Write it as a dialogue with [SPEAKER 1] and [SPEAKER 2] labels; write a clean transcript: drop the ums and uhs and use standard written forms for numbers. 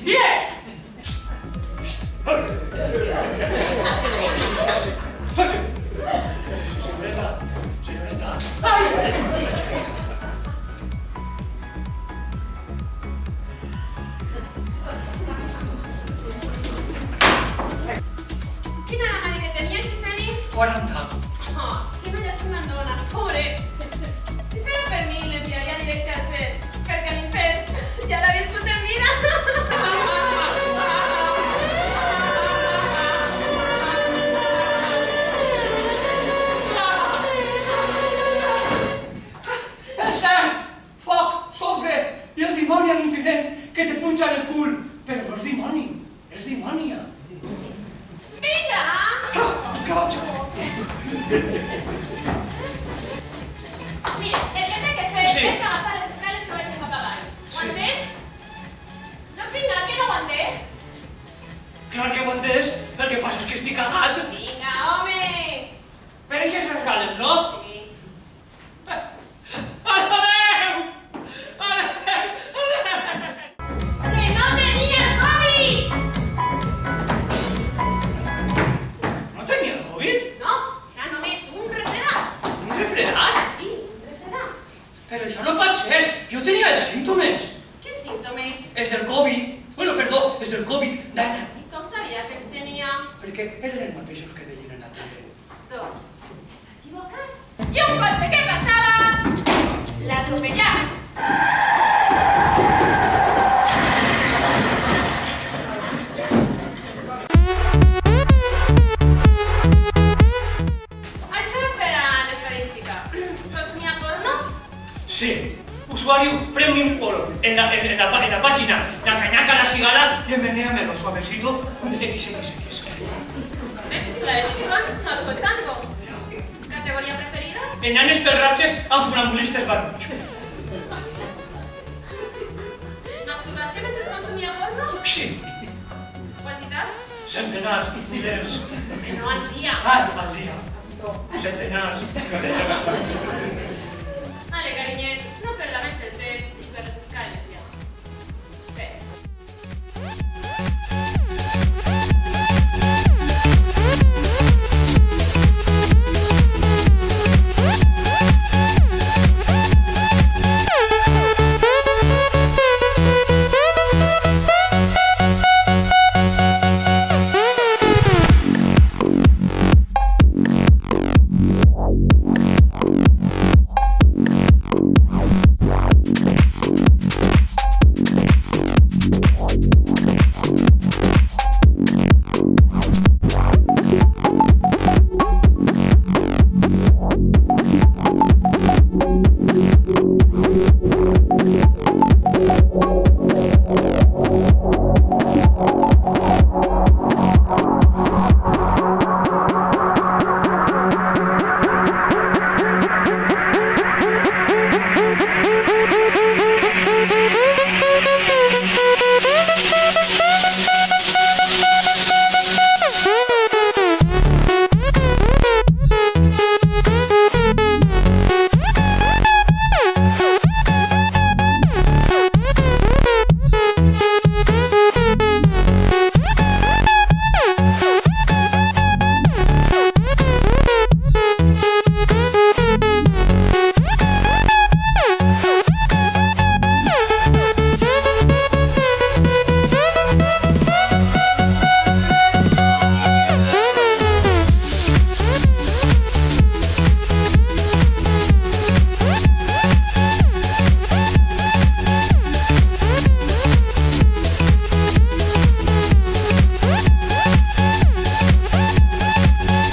[SPEAKER 1] 10! Señorita.
[SPEAKER 2] Quina la mare que tenia, Xani?
[SPEAKER 1] 40.
[SPEAKER 2] Que no llàstima en dona, pobre. Si fera per mi, l'enviaria directe al cel, perquè a l'infern ja l'ha viscut en vida.
[SPEAKER 1] I el dimoni a l'infident que te punxa en el cul. Però no és dimoni, és dimònia.
[SPEAKER 2] Vinga!
[SPEAKER 1] Que vaig a fer?
[SPEAKER 2] Mira, el que té que fer és agafar les escales que vagin cap avall. Ho entens? Doncs vinga, que no ho entens?
[SPEAKER 1] Clar que ho he entès, el que passa és que estic cagat.
[SPEAKER 2] Vinga, home!
[SPEAKER 1] Per aquestes escales, no?
[SPEAKER 2] Sí.
[SPEAKER 1] Però això no pot ser! Jo tenia els símptomes!
[SPEAKER 2] Quins símptomes?
[SPEAKER 1] Els del Covid. Bueno, perdó, els del Covid d'Anna.
[SPEAKER 2] I com sabia que els tenia?
[SPEAKER 1] Perquè eren els mateixos que deien en la tele.
[SPEAKER 2] Doncs, s'ha equivocat. I un cotxe que passava l'ha atropellat. Això és per a l'estadística. Consumia porno?
[SPEAKER 1] Sí. Usuario Premium Oro. En la página La Cañaca, La Cigala y en Menéamelo Suavecito con XXX.
[SPEAKER 2] La he vist algo es algo. ¿Categoría preferida?
[SPEAKER 1] Enanes perratges amb funambulistes barbuts.
[SPEAKER 2] ¿Masturbació mentre consumia porno?
[SPEAKER 1] Sí.
[SPEAKER 2] ¿Quantitat?
[SPEAKER 1] Centenars, milers.
[SPEAKER 2] No al dia.
[SPEAKER 1] Ah, no al dia. Centenars, milers.